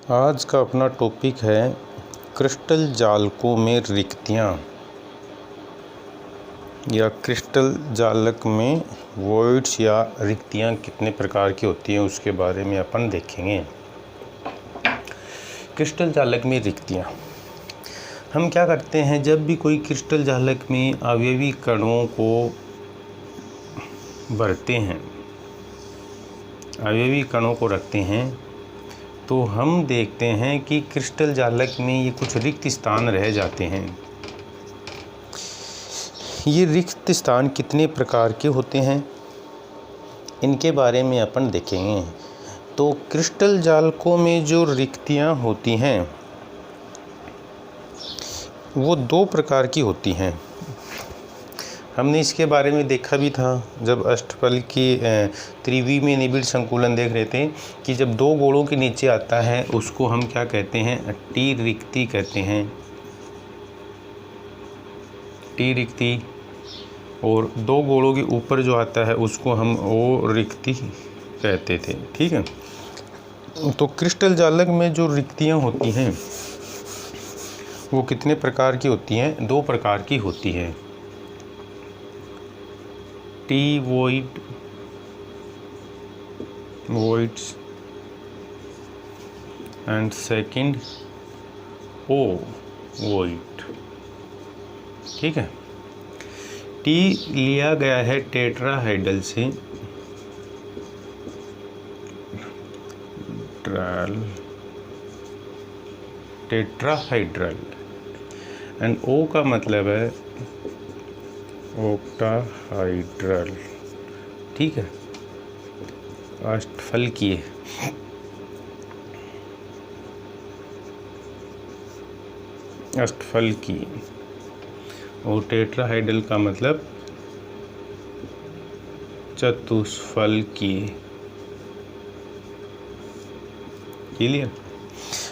आज का अपना टॉपिक है क्रिस्टल जालकों में रिक्तियाँ या क्रिस्टल जालक में वॉइड्स या रिक्तियाँ कितने प्रकार की होती हैं उसके बारे में अपन देखेंगे। क्रिस्टल जालक में रिक्तियाँ हम क्या करते हैं, जब भी कोई क्रिस्टल जालक में अवयवी कणों को भरते हैं, अवयवी कणों को रखते हैं, तो हम देखते हैं कि क्रिस्टल जालक में ये कुछ रिक्त स्थान रह जाते हैं। ये रिक्त स्थान कितने प्रकार के होते हैं इनके बारे में अपन देखेंगे। तो क्रिस्टल जालकों में जो रिक्तियाँ होती हैं वो दो प्रकार की होती हैं। हमने इसके बारे में देखा भी था जब अष्टफल की त्रिविमीय निबिड़ संकुलन देख रहे थे कि जब दो गोलों के नीचे आता है उसको हम क्या कहते हैं, टी रिक्ति कहते हैं, टी रिक्ति। और दो गोलों के ऊपर जो आता है उसको हम ओ रिक्ति कहते थे। ठीक है, तो क्रिस्टल जालक में जो रिक्तियाँ होती हैं वो कितने प्रकार की होती हैं? दो प्रकार की होती हैं। T void, voids and second O void. ठीक है, टी लिया गया है टेट्राहाइड्रल से, टेट्राहाइड्रल, एंड ओ का मतलब है ऑक्टाहाइड्रल। ठीक है, अष्टफल की है। अष्टफल की, और टेट्राहाइड्रल का मतलब चतुष्फल की। क्लियर?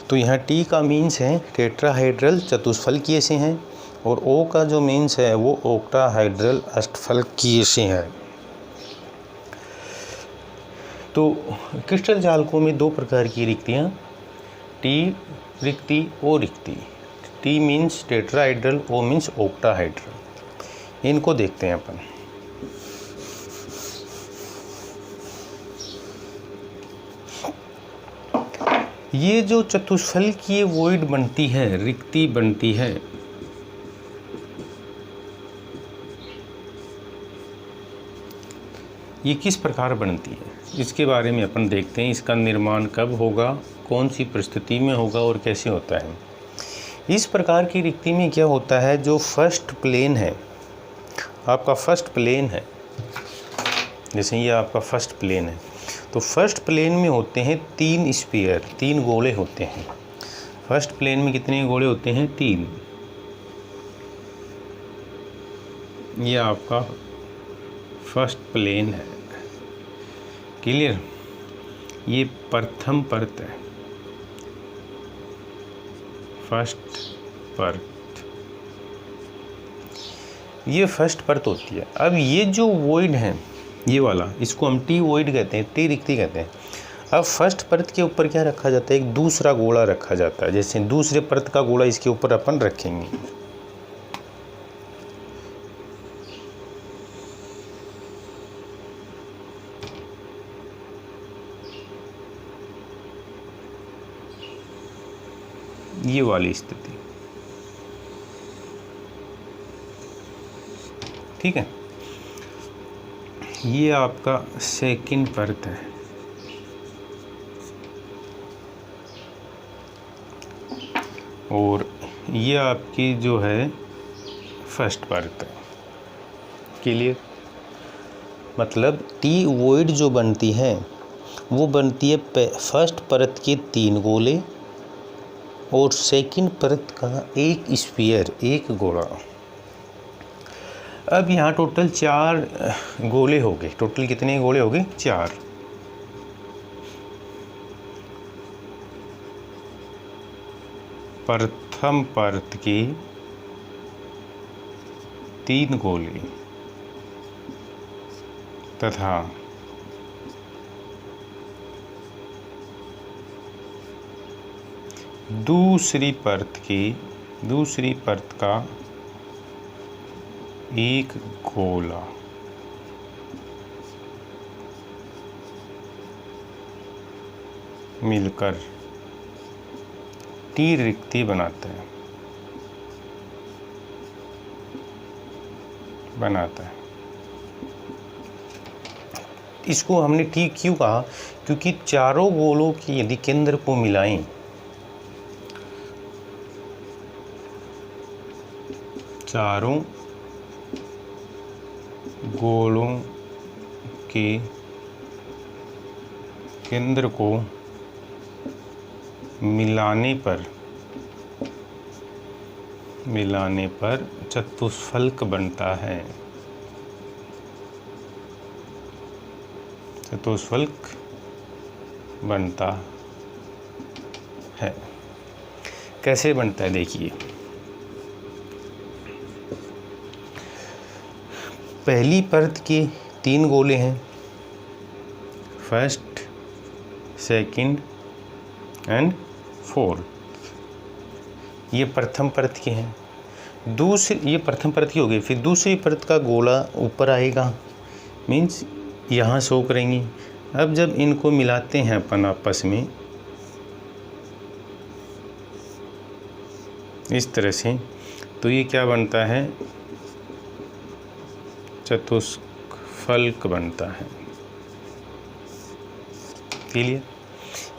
तो यहाँ टी का मीन्स है टेट्राहाइड्रल चतुष्फल की से हैं, और ओ का जो मीन्स है वो ऑक्टाहाइड्रल अष्टफल की से है। तो क्रिस्टल जालकों में दो प्रकार की रिक्तियाँ, टी रिक्ति, ओ रिक्ति। T means tetrahedral, O means octahedral. इनको देखते हैं अपन। ये जो चतुष्फल की वॉइड बनती है, रिक्ति बनती है, ये किस प्रकार बनती है इसके बारे में अपन देखते हैं। इसका निर्माण कब होगा, कौन सी परिस्थिति में होगा और कैसे होता है। इस प्रकार की रिक्ति में क्या होता है, जो फर्स्ट प्लेन है, आपका फर्स्ट प्लेन है, जैसे ये आपका फर्स्ट प्लेन है, तो फर्स्ट प्लेन में होते हैं तीन स्फीयर, तीन गोले होते हैं। फर्स्ट प्लेन में कितने गोले होते हैं? तीन। ये आपका फर्स्ट प्लेन है। क्लियर? ये प्रथम परत है, फर्स्ट परत, ये फर्स्ट परत होती है। अब ये जो वॉइड है, ये वाला, इसको हम टी वॉइड कहते हैं, टी रिक्ति कहते हैं। अब फर्स्ट परत के ऊपर क्या रखा जाता है? एक दूसरा गोला रखा जाता है। जैसे दूसरे परत का गोला इसके ऊपर अपन रखेंगे। ये वाली स्थिति। ठीक है, ये आपका सेकंड परत है, और ये आपकी जो है फर्स्ट परत है। क्लियर? मतलब टी वॉइड जो बनती है वो बनती है फर्स्ट परत के तीन गोले और सेकंड परत का एक स्फीयर, एक गोला। अब यहाँ टोटल 4 गोले हो गए। टोटल कितने गोले हो गए? 4। प्रथम परत के 3 गोले तथा दूसरी परत का एक गोला मिलकर टी रिक्ति बनाता है। इसको हमने टी क्यों कहा? क्योंकि चारों गोलों की यदि केंद्र को मिलाएं, चारों गोलों के केंद्र को मिलाने पर चतुष्फलक बनता है। चतुष्फलक बनता है। कैसे बनता है देखिए। पहली परत के 3 गोले हैं, फर्स्ट, सेकंड एंड फोर्थ। ये प्रथम परत के हैं। ये प्रथम परत की हो गई। फिर दूसरी परत का गोला ऊपर आएगा, मीन्स यहाँ शो करेंगी। अब जब इनको मिलाते हैं अपन आपस में इस तरह से, तो ये क्या बनता है? चतुष्फलक बनता है। क्लियर?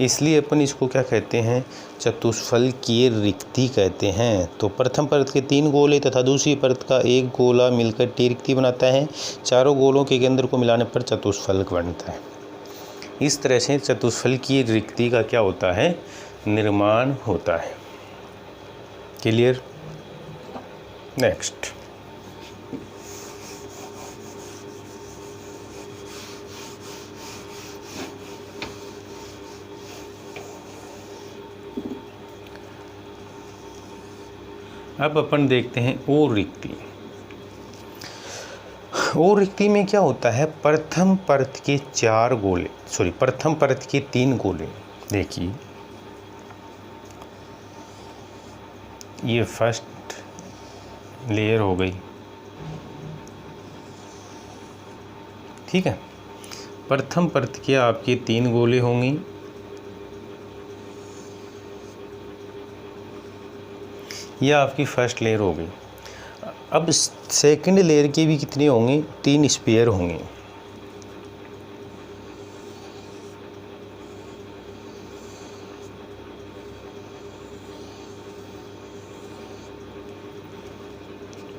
इसलिए अपन इसको क्या कहते हैं? चतुष्फलकीय रिक्ति कहते हैं। तो प्रथम परत के 3 गोले तथा दूसरी परत का एक गोला मिलकर टी रिक्ति बनाता है। चारों गोलों के केंद्र को मिलाने पर चतुष्फलक बनता है। इस तरह से चतुष्फलकीय रिक्ति का क्या होता है? निर्माण होता है। क्लियर? नेक्स्ट, अब अपन देखते हैं और रिक्ति। और रिक्ति में क्या होता है? प्रथम परत के 3 गोले। देखिए, ये फर्स्ट लेयर हो गई, ठीक है। प्रथम परत के आपके 3 गोले होंगे। यह आपकी फर्स्ट लेयर हो गई। अब सेकंड लेयर के भी कितने होंगे? 3 स्पेयर होंगे।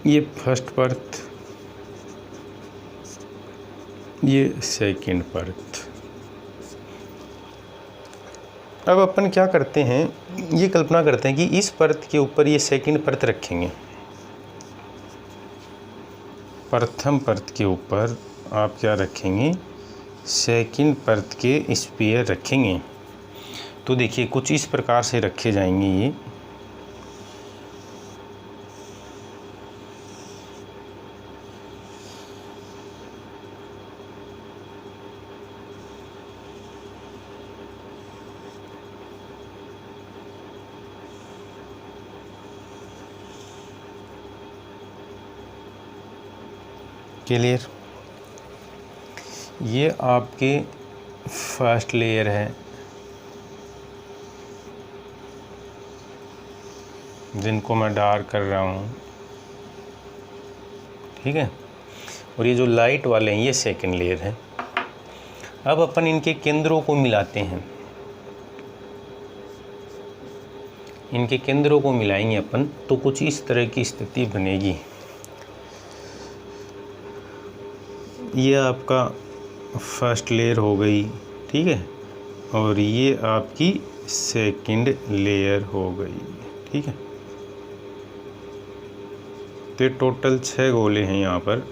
ये फर्स्ट परत, ये सेकंड परत। अब अपन क्या करते हैं? ये कल्पना करते हैं कि इस परत के ऊपर ये सेकंड परत रखेंगे। प्रथम परत के ऊपर आप क्या रखेंगे? सेकंड परत के स्पेयर रखेंगे। तो देखिए, कुछ इस प्रकार से रखे जाएंगे ये। क्लियर? ये आपके फर्स्ट लेयर है, जिनको मैं डार्क कर रहा हूँ, ठीक है। और ये जो लाइट वाले हैं ये सेकंड लेयर है। अब अपन इनके केंद्रों को मिलाते हैं। इनके केंद्रों को मिलाएंगे अपन, तो कुछ इस तरह की स्थिति बनेगी। ये आपका फर्स्ट लेयर हो गई, ठीक है, और ये आपकी सेकंड लेयर हो गई, ठीक है। तो टोटल 6 गोले हैं यहाँ पर।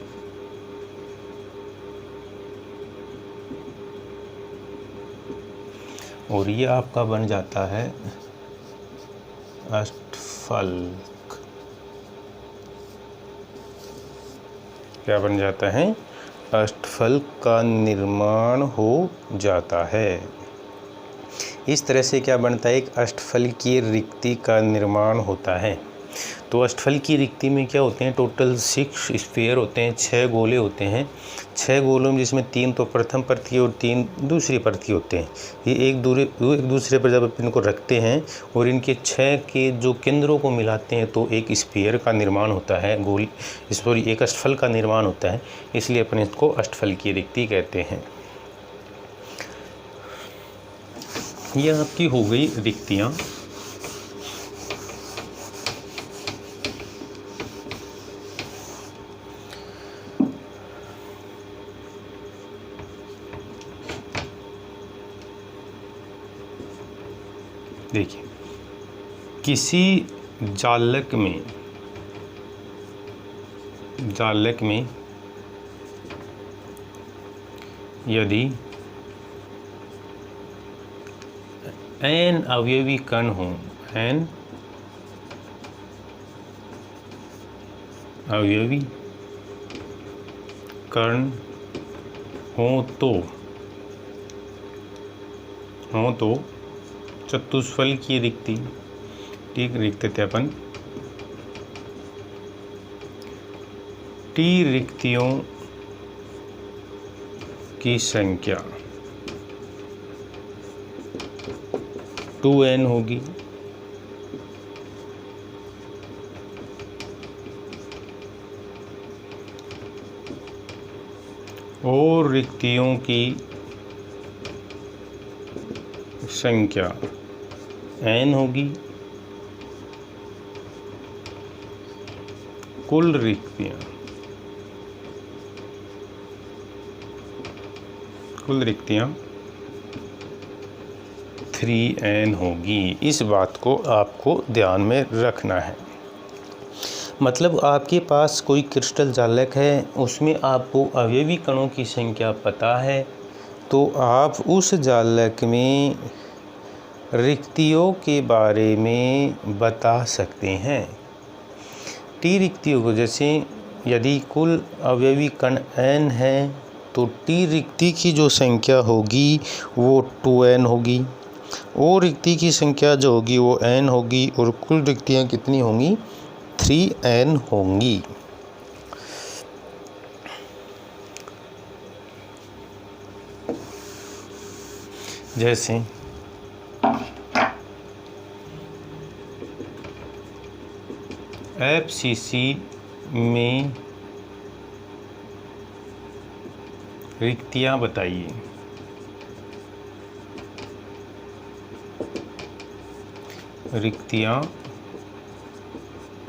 और ये आपका बन जाता है अष्टफलक। क्या बन जाता है? अष्टफलक का निर्माण हो जाता है। इस तरह से क्या बनता है, एक अष्टफलकीय रिक्ति का निर्माण होता है। तो अष्टफलकीय रिक्ति में क्या होते हैं, टोटल 6 स्फीयर होते हैं, 6 गोले होते हैं। 6 गोलों में जिसमें 3 तो प्रथम परथीय और 3 दूसरी परथीय होते हैं। ये एक दूसरे पर जब इनको रखते हैं और इनके 6 के जो केंद्रों को मिलाते हैं तो एक स्फीयर का निर्माण होता है, एक अष्टफल का निर्माण होता है। इसलिए अपन इसको अष्टफलकीय रिक्ति कहते हैं। ये आपकी हो गई रिक्तियाँ। देखिए, किसी जालक में यदि n अवयवी कण हो, n अवयवी कण हो तो चतुष्फल की रिक्ति, ठीक, लिखते अपन टी रिक्तियों की संख्या 2n होगी। और रिक्तियों की संख्या n होगी। कुल रिक्तियाँ 3n होगी। इस बात को आपको ध्यान में रखना है। मतलब आपके पास कोई क्रिस्टल जालक है, उसमें आपको अवयवी कणों की संख्या पता है, तो आप उस जालक में रिक्तियों के बारे में बता सकते हैं। टी रिक्तियों को, जैसे यदि कुल अवयवी कण n है तो टी रिक्ति की जो संख्या होगी वो 2n होगी, और रिक्ति की संख्या जो होगी वो n होगी, और कुल रिक्तियाँ कितनी होंगी, 3n होंगी। जैसे FCC में रिक्तियाँ बताइए। रिक्तियाँ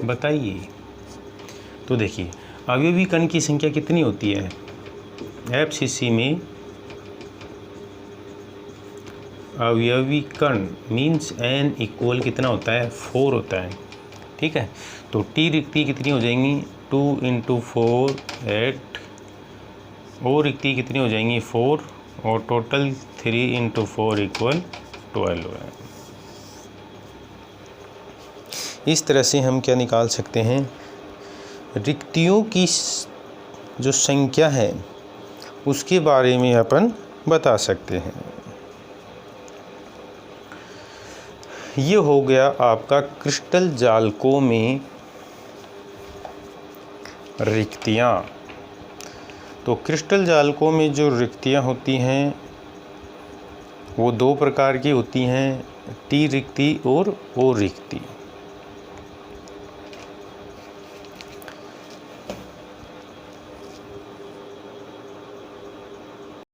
बताइए। तो देखिए, अवयवी कण की संख्या कितनी होती है FCC में। अवयवी कण मीन्स n इक्वल कितना होता है, 4 होता है, ठीक है। तो टी रिक्ति कितनी हो जाएंगी, 2 × 4 8, और रिक्ति कितनी हो जाएंगी 4, और टोटल 3 × 4 = 12 है। इस तरह से हम क्या निकाल सकते हैं, रिक्तियों की जो संख्या है उसके बारे में अपन बता सकते हैं। ये हो गया आपका क्रिस्टल जालकों में रिक्तियाँ। तो क्रिस्टल जालकों में जो रिक्तियाँ होती हैं वो 2 प्रकार की होती हैं, टी रिक्ति और ओ रिक्ति।